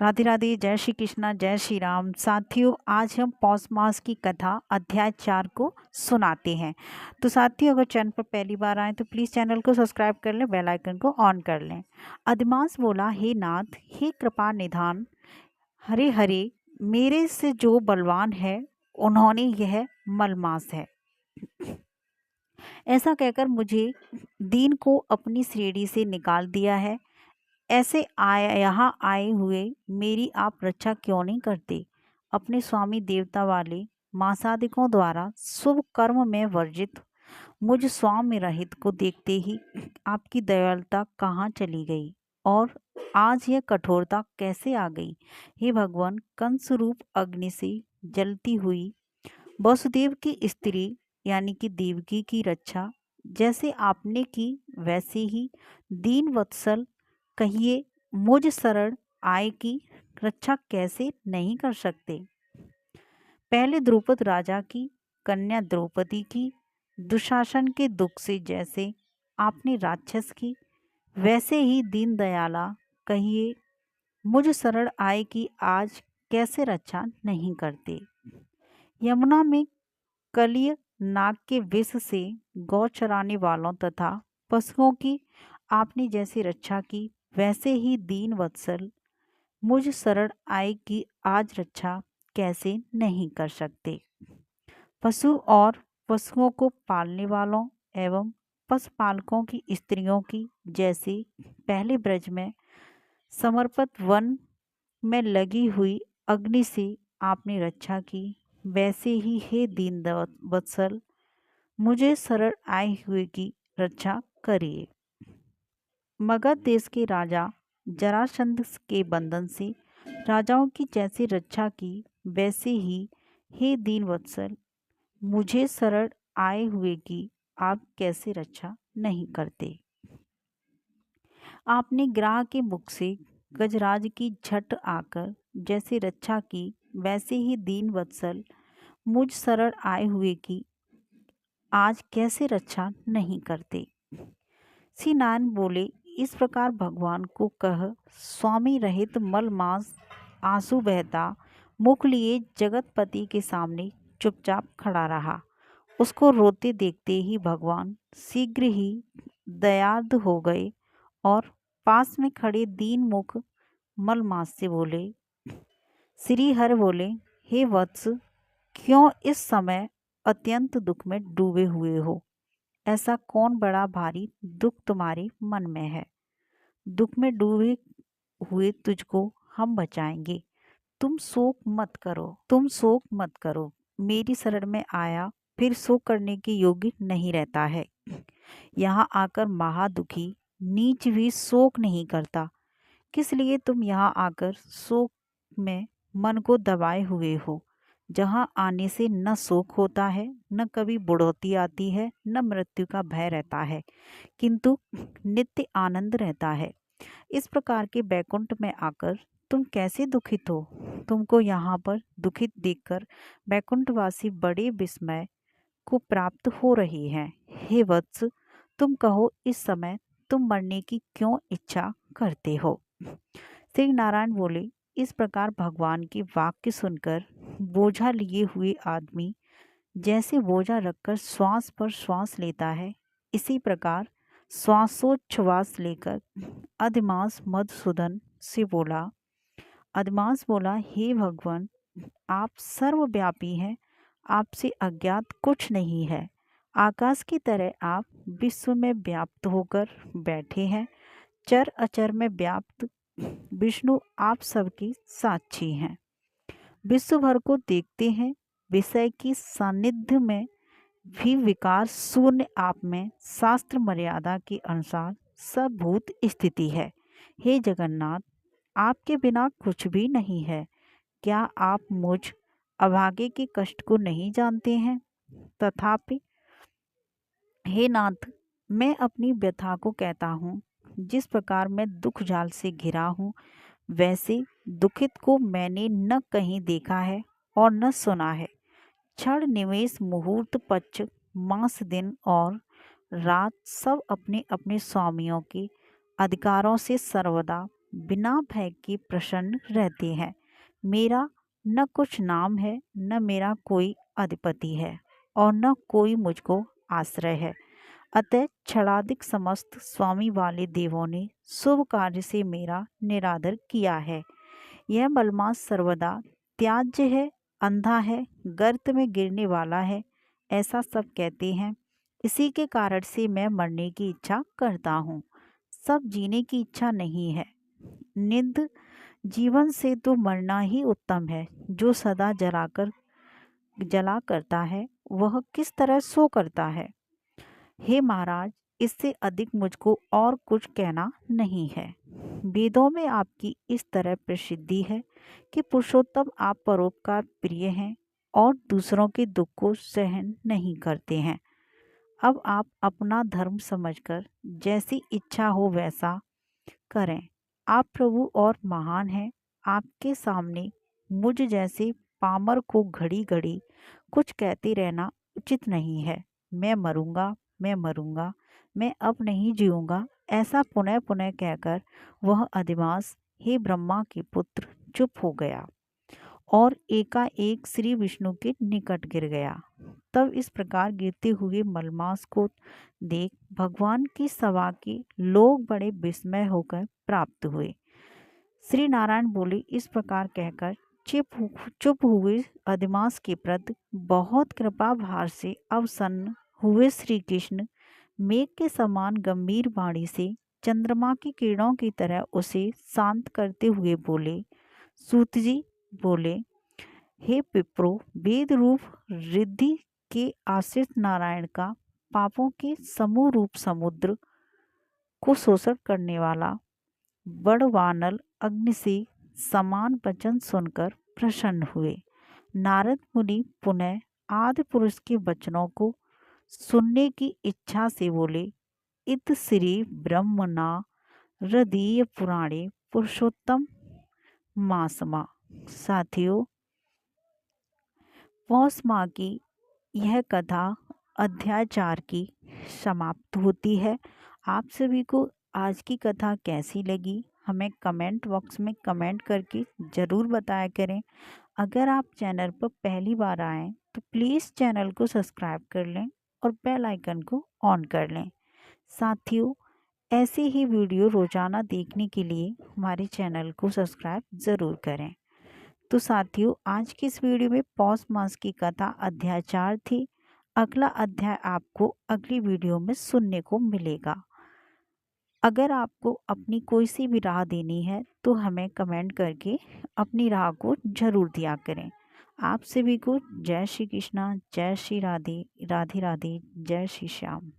राधे राधे, जय श्री कृष्णा, जय श्री राम। साथियों, आज हम पौष मास की कथा अध्याय 4 को सुनाते हैं। तो साथियों, अगर चैनल पर पहली बार आए तो प्लीज़ चैनल को सब्सक्राइब कर लें, बेल आइकन को ऑन कर लें। अधिमास बोला, हे नाथ, हे कृपा निधान, हरे हरे, मेरे से जो बलवान है उन्होंने यह मलमास है। ऐसा कहकर मुझे दीन को अपनी श्रेणी से निकाल दिया है। ऐसे यहाँ आए हुए मेरी आप रक्षा क्यों नहीं करते? अपने स्वामी देवता वाले मासादिकों द्वारा शुभ कर्म में वर्जित मुझ स्वामी रहित को देखते ही आपकी दयालुता कहाँ चली गई और आज यह कठोरता कैसे आ गई? हे भगवान, कंस रूप अग्नि से जलती हुई वसुदेव की स्त्री यानी कि देवकी की रक्षा जैसे आपने की, वैसे ही दीन वत्सल कहिए मुझ शरण आय की रक्षा कैसे नहीं कर सकते? पहले द्रुपद राजा की कन्या द्रौपदी की दुशासन के दुख से जैसे आपने राक्षस की, वैसे ही दीन दयाला कहिए मुझ शरण आय की आज कैसे रक्षा नहीं करते? यमुना में कलिय नाग के विष से गौ चराने वालों तथा पशुओं की आपने जैसी रक्षा की, वैसे ही दीन वत्सल मुझ शरण आए की आज रक्षा कैसे नहीं कर सकते? पशु और पशुओं को पालने वालों एवं पशुपालकों की स्त्रियों की जैसे पहले ब्रज में समर्पित वन में लगी हुई अग्नि से आपने रक्षा की, वैसे ही हे दीन वत्सल मुझे शरण आए हुए की रक्षा करिए। मगध देश के राजा जरासंध के बंधन से राजाओं की जैसी रक्षा की, वैसे ही हे दीन वत्सल मुझे शरण आए हुए की आप कैसे रक्षा नहीं करते? आपने ग्राह के मुख से गजराज की झट आकर जैसे रक्षा की, वैसे ही दीन वत्सल मुझ शरण आए हुए की आज कैसे रक्षा नहीं करते? श्री नारायण बोले, इस प्रकार भगवान को कह स्वामी रहित मलमास आंसू बहता मुख लिए जगतपति के सामने चुपचाप खड़ा रहा। उसको रोते देखते ही भगवान शीघ्र ही दयार्द हो गए और पास में खड़े दीन मुख मलमास से बोले, श्री हर बोले, हे वत्स, क्यों इस समय अत्यंत दुख में डूबे हुए हो? ऐसा कौन बड़ा भारी दुख तुम्हारे मन में है? दुख में डूबे हुए तुझको हम बचाएंगे। तुम शोक मत करो। मेरी शरण में आया फिर शोक करने के योग्य नहीं रहता है। यहाँ आकर महादुखी नीच भी शोक नहीं करता। किस लिए तुम यहाँ आकर शोक में मन को दबाए हुए हो? जहाँ आने से न शोक होता है, न कभी बुढ़ौती आती है, न मृत्यु का भय रहता है, किंतु नित्य आनंद रहता है। इस प्रकार के बैकुंठ में आकर तुम कैसे दुखित हो? तुमको यहाँ पर दुखित देखकर बैकुंठवासी बड़े विस्मय को प्राप्त हो रही हैं। हे वत्स, तुम कहो इस समय तुम मरने की क्यों इच्छा करते हो? श्री नारायण बोले, इस प्रकार भगवान की वाक्य सुनकर बोझा लिए हुए आदमी जैसे बोझा रखकर श्वास पर श्वास लेता है, इसी प्रकार श्वासोच्छ्वास लेकर अधिमास मधुसूदन से बोला। अधिमास बोला, हे भगवान, आप सर्वव्यापी हैं, आपसे अज्ञात कुछ नहीं है। आकाश की तरह आप विश्व में व्याप्त होकर बैठे हैं। चर अचर में व्याप्त विष्णु आप सबकी साक्षी हैं। विश्व भर को देखते हैं। विषय की सानिध्य में भी विकार शून्य आप में शास्त्र मर्यादा के अनुसार सब भूत स्थिति है। हे जगन्नाथ, आपके बिना कुछ भी नहीं है। क्या आप मुझ अभागे के कष्ट को नहीं जानते हैं? तथापि हे नाथ, मैं अपनी व्यथा को कहता हूँ। जिस प्रकार मैं दुख जाल से घिरा हूँ, वैसे दुखित को मैंने न कहीं देखा है और न सुना है। क्षण निमेष मुहूर्त पक्ष मास दिन और रात सब अपने अपने स्वामियों के अधिकारों से सर्वदा बिना भय के प्रसन्न रहते हैं। मेरा न कुछ नाम है, न मेरा कोई अधिपति है, और न कोई मुझको आश्रय है। अतः क्षणाधिक समस्त स्वामी वाले देवों ने शुभ कार्य से मेरा निरादर किया है। यह मलमास सर्वदा त्याज्य है, अंधा है, गर्त में गिरने वाला है, ऐसा सब कहते हैं। इसी के कारण से मैं मरने की इच्छा करता हूँ। सब जीने की इच्छा नहीं है। निंद जीवन से तो मरना ही उत्तम है। जो सदा जला करता है वह किस तरह सो करता है। हे महाराज, इससे अधिक मुझको और कुछ कहना नहीं है। वेदों में आपकी इस तरह प्रसिद्धि है कि पुरुषोत्तम आप परोपकार प्रिय हैं और दूसरों के दुख को सहन नहीं करते हैं। अब आप अपना धर्म समझकर जैसी इच्छा हो वैसा करें। आप प्रभु और महान हैं। आपके सामने मुझ जैसे पामर को घड़ी घड़ी कुछ कहते रहना उचित नहीं है। मैं मरूंगा, मैं मरूंगा, मैं अब नहीं जीऊंगा, ऐसा पुनः पुनः कहकर वह अधिमास, हे ब्रह्मा के पुत्र, चुप हो गया और एकाएक श्री विष्णु के निकट गिर गया। तब इस प्रकार गिरते हुए मलमास को देख भगवान की सभा के लोग बड़े विस्मय होकर प्राप्त हुए। श्री नारायण बोले, इस प्रकार कहकर चुप हुए अधिमास के प्रति बहुत कृपा भार से अवसन्न हुए श्री कृष्ण मेघ के समान गंभीर वाणी से चंद्रमा की किरणों की तरह उसे शांत करते हुए बोले। सूत जी बोले, हे पिप्रो, वेद रूप रिद्धि के आश्रित नारायण का पापों के समूह रूप समुद्र को शोषण करने वाला बड़वानल अग्नि से समान वचन सुनकर प्रसन्न हुए। नारद मुनि पुनः आदि पुरुष के वचनों को सुनने की इच्छा से बोले, इत श्री ब्रह्मणा हृदय पुराणे पुरुषोत्तम मासमा। साथियों, पौष माह की यह कथा अध्याय 4 की समाप्त होती है। आप सभी को आज की कथा कैसी लगी हमें कमेंट बॉक्स में कमेंट करके ज़रूर बताया करें। अगर आप चैनल पर पहली बार आएँ तो प्लीज़ चैनल को सब्सक्राइब कर लें और बेल आइकन को ऑन कर लें। साथियों, ऐसे ही वीडियो रोज़ाना देखने के लिए हमारे चैनल को सब्सक्राइब ज़रूर करें। तो साथियों, आज की इस वीडियो में पौष मास की कथा अध्याय 4 थी। अगला अध्याय आपको अगली वीडियो में सुनने को मिलेगा। अगर आपको अपनी कोई सी भी राह देनी है तो हमें कमेंट करके अपनी राह को ज़रूर दिया करें। आप सभी को जय श्री कृष्णा, जय श्री राधे, राधे राधे, जय श्री श्याम।